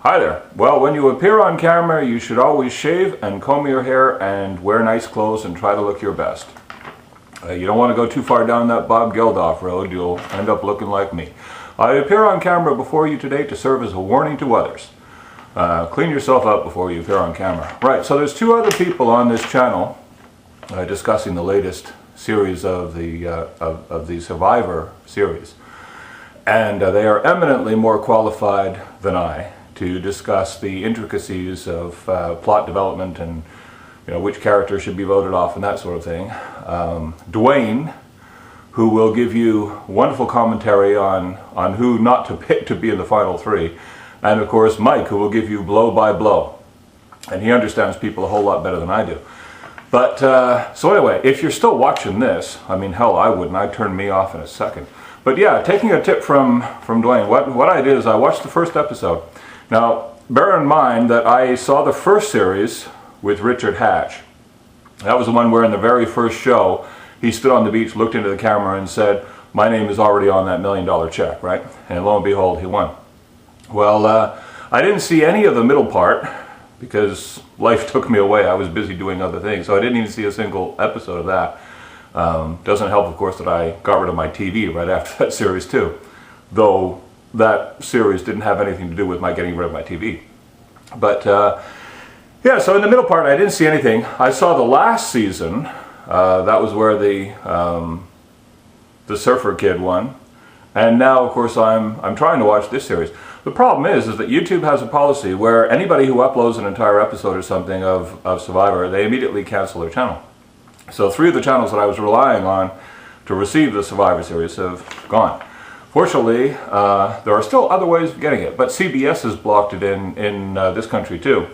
Hi there. Well, when you appear on camera, you should always shave and comb your hair and wear nice clothes and try to look your best. You don't want to go too far down that Bob Geldof road. You'll end up looking like me. I appear on camera before you today to serve as a warning to others. Clean yourself up before you appear on camera. Right, so there's two other people on this channel discussing the latest series of the Survivor series. And they are eminently more qualified than I to discuss the intricacies of plot development and which character should be voted off and that sort of thing. Dwayne, who will give you wonderful commentary on who not to pick to be in the final three, and of course Mike, who will give you blow by blow, and he understands people a whole lot better than I do. But so anyway, if you're still watching this, I mean, hell, I wouldn't. I'd turn me off in a second. But yeah, taking a tip from Dwayne, what I did is I watched the first episode. Now, bear in mind that I saw the first series with Richard Hatch. That was the one where in the very first show, he stood on the beach, looked into the camera and said, "My name is already on that $1 million check," right? And lo and behold, he won. Well, I didn't see any of the middle part because life took me away. I was busy doing other things, so I didn't even see a single episode of that. Doesn't help, of course, that I got rid of my TV right after that series too, though that series didn't have anything to do with my getting rid of my TV. But yeah, so in the middle part I didn't see anything. I saw the last season. That was where the surfer kid won, and now of course I'm trying to watch this series. The problem is that YouTube has a policy where anybody who uploads an entire episode or something of Survivor, they immediately cancel their channel. So 3 of the channels that I was relying on to receive the Survivor series have gone. Fortunately, there are still other ways of getting it, but CBS has blocked it in this country too.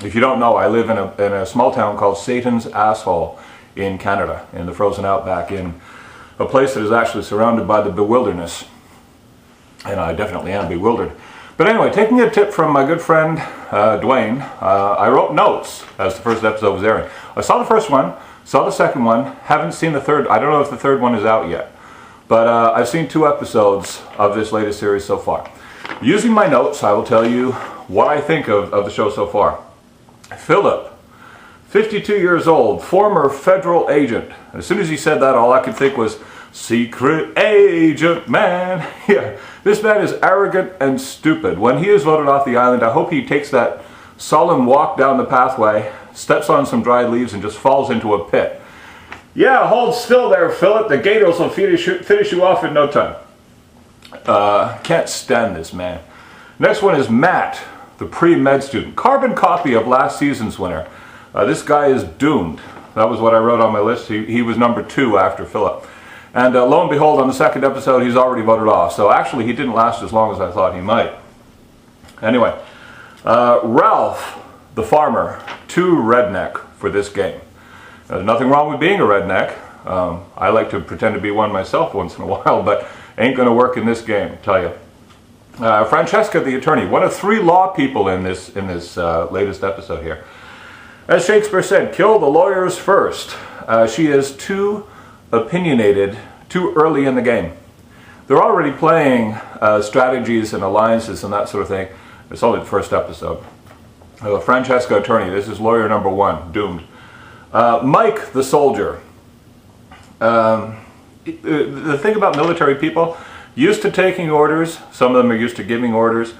If you don't know, I live in a small town called Satan's Asshole in Canada, in the frozen outback, in a place that is actually surrounded by the bewilderness. And I definitely am bewildered. But anyway, taking a tip from my good friend Dwayne, I wrote notes as the first episode was airing. I saw the first one, saw the second one, haven't seen the third. I don't know if the third one is out yet. But I've seen 2 episodes of this latest series so far. Using my notes, I will tell you what I think of the show so far. Philip, 52 years old, former federal agent. As soon as he said that, all I could think was, secret agent man. Yeah, this man is arrogant and stupid. When he is voted off the island, I hope he takes that solemn walk down the pathway, steps on some dried leaves, and just falls into a pit. Yeah, hold still there, Philip. The gators will finish you off in no time. Can't stand this man. Next one is Matt, the pre-med student. Carbon copy of last season's winner. This guy is doomed. That was what I wrote on my list. He was number 2 after Philip. And lo and behold, on the second episode, he's already voted off. So actually, he didn't last as long as I thought he might. Anyway, Ralph, the farmer, too redneck for this game. There's nothing wrong with being a redneck. I like to pretend to be one myself once in a while, but ain't going to work in this game, I tell you. Francesca, the attorney, one of 3 law people in this latest episode here. As Shakespeare said, kill the lawyers first. She is too opinionated too early in the game. They're already playing strategies and alliances and that sort of thing. It's only the first episode. Francesca, attorney, this is lawyer number 1, doomed. Mike, the soldier. The thing about military people, used to taking orders, some of them are used to giving orders,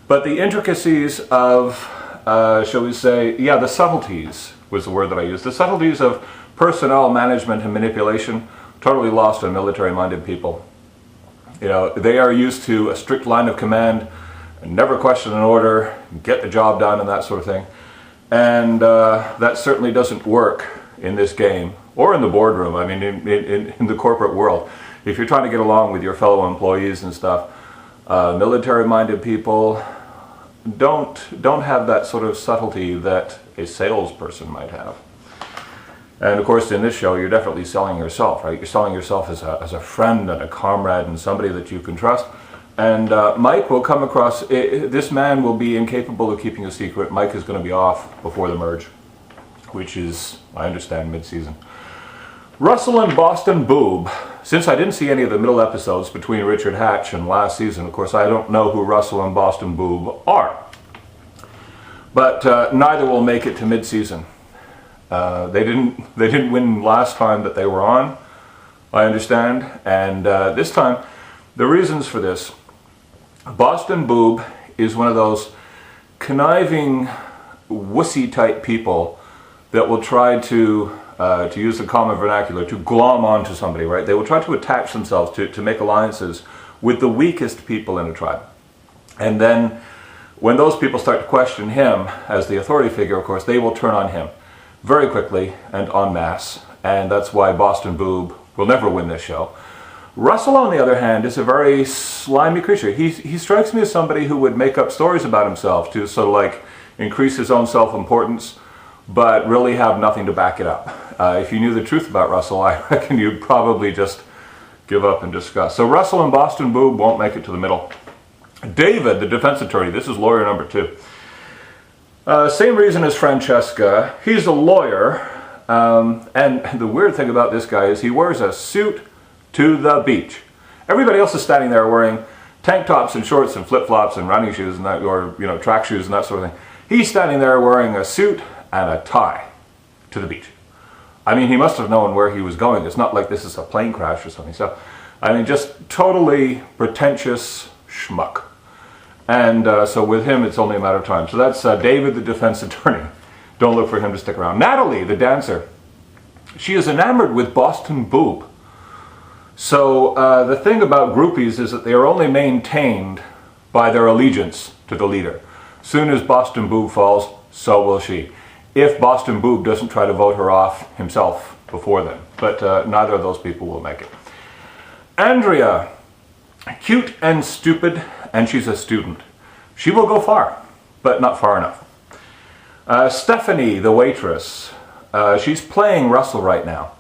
but the intricacies of, shall we say, yeah, the subtleties was the word that I used. The subtleties of personnel management and manipulation, totally lost on military-minded people. They are used to a strict line of command, never question an order, get the job done and that sort of thing. And that certainly doesn't work in this game, or in the boardroom, I mean in the corporate world. If you're trying to get along with your fellow employees and stuff, military-minded people don't have that sort of subtlety that a salesperson might have. And of course, in this show, you're definitely selling yourself, right? You're selling yourself as a friend and a comrade and somebody that you can trust. And Mike will come across, this man will be incapable of keeping a secret. Mike is going to be off before the merge, which is, I understand, mid-season. Russell and Boston Boob. Since I didn't see any of the middle episodes between Richard Hatch and last season, of course, I don't know who Russell and Boston Boob are. But neither will make it to mid-season. They didn't win last time that they were on, I understand, and this time, the reasons for this: Boston Boob is one of those conniving, wussy-type people that will try to use the common vernacular, to glom onto somebody, right? They will try to attach themselves to make alliances with the weakest people in a tribe. And then, when those people start to question him as the authority figure, of course, they will turn on him very quickly and en masse, and that's why Boston Boob will never win this show. Russell, on the other hand, is a very slimy creature. He strikes me as somebody who would make up stories about himself to sort of like increase his own self-importance, but really have nothing to back it up. If you knew the truth about Russell, I reckon you'd probably just give up in disgust. So Russell and Boston Boob won't make it to the middle. David, the defense attorney, this is lawyer number 2. Same reason as Francesca. He's a lawyer, and the weird thing about this guy is he wears a suit to the beach. Everybody else is standing there wearing tank tops and shorts and flip-flops and running shoes and that, or track shoes and that sort of thing. He's standing there wearing a suit and a tie to the beach. I mean, he must have known where he was going. It's not like this is a plane crash or something. So, I mean, just totally pretentious schmuck. And so with him, it's only a matter of time. So that's David, the defense attorney. Don't look for him to stick around. Natalie, the dancer. She is enamored with Boston Boob. So the thing about groupies is that they are only maintained by their allegiance to the leader. Soon as Boston Boob falls, so will she. If Boston Boob doesn't try to vote her off himself before then. But neither of those people will make it. Andrea, cute and stupid, and she's a student. She will go far, but not far enough. Stephanie, the waitress, she's playing Russell right now.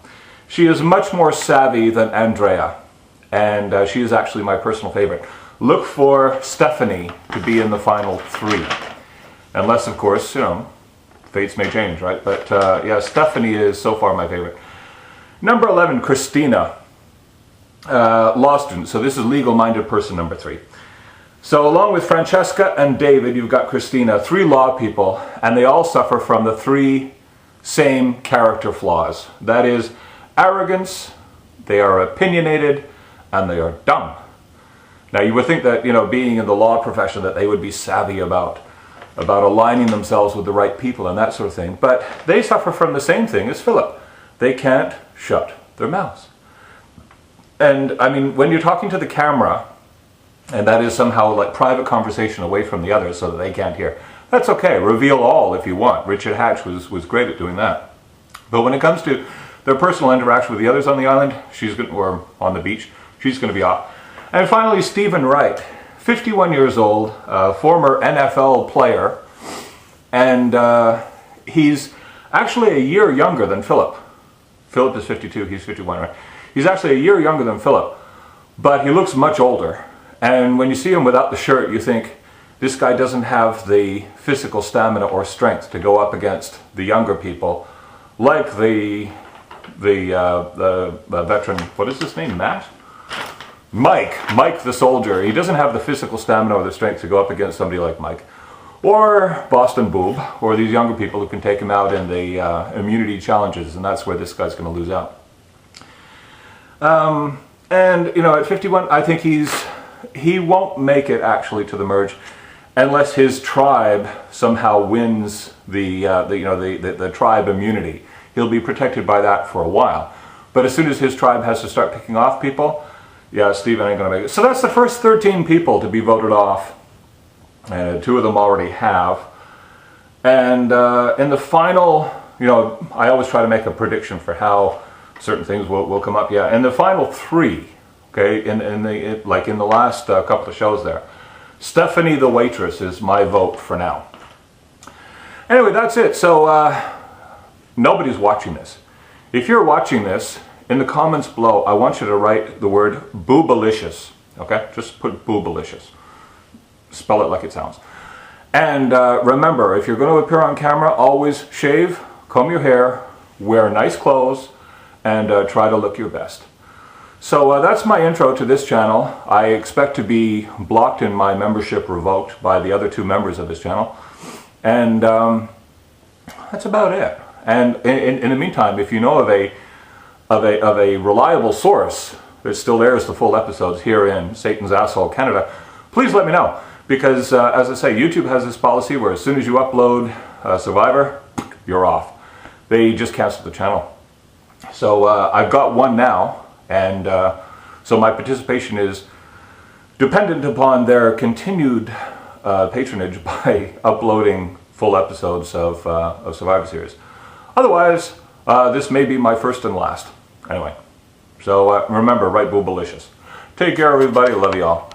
She is much more savvy than Andrea, and she is actually my personal favorite. Look for Stephanie to be in the final 3. Unless, of course, fates may change, right? But yeah, Stephanie is so far my favorite. Number 11, Christina. Law student. So this is legal-minded person number 3. So along with Francesca and David, you've got Christina, 3 law people, and they all suffer from the 3 same character flaws. That is arrogance, they are opinionated, and they are dumb. Now you would think that, being in the law profession, that they would be savvy about aligning themselves with the right people and that sort of thing, but they suffer from the same thing as Philip. They can't shut their mouths. And I mean, when you're talking to the camera, and that is somehow like private conversation away from the others so that they can't hear, that's okay. Reveal all if you want. Richard Hatch was great at doing that. But when it comes to their personal interaction with the others on the island, or on the beach, she's going to be off. And finally, Stephen Wright, 51 years old, former NFL player, and he's actually a year younger than Philip. Philip is 52, he's 51, right? He's actually a year younger than Philip, but he looks much older. And when you see him without the shirt, you think, this guy doesn't have the physical stamina or strength to go up against the younger people, like the veteran, what is his name, Matt? Mike the soldier. He doesn't have the physical stamina or the strength to go up against somebody like Mike. Or Boston Boob, or these younger people who can take him out in the immunity challenges, and that's where this guy's going to lose out. And, at 51, I think he won't make it actually to the merge unless his tribe somehow wins the tribe immunity. He'll be protected by that for a while. But as soon as his tribe has to start picking off people, yeah, Stephen ain't going to make it. So that's the first 13 people to be voted off. And 2 of them already have. And in the final, I always try to make a prediction for how certain things will come up. Yeah, in the final 3, okay, in the last couple of shows there, Stephanie the waitress is my vote for now. Anyway, that's it. So nobody's watching this. If you're watching this, in the comments below, I want you to write the word boobalicious. Okay, just put boobalicious. Spell it like it sounds. And remember, if you're going to appear on camera, always shave, comb your hair, wear nice clothes, and try to look your best. So that's my intro to this channel. I expect to be blocked and my membership revoked by the other 2 members of this channel. And that's about it. And in the meantime, if you know of a reliable source that still airs the full episodes here in Satan's Asshole, Canada, please let me know. Because as I say, YouTube has this policy where as soon as you upload Survivor, you're off. They just cancel the channel. So I've got one now, and so my participation is dependent upon their continued patronage by uploading full episodes of Survivor Series. Otherwise, this may be my first and last. Anyway, so remember, right boobalicious. Take care, everybody. Love you all.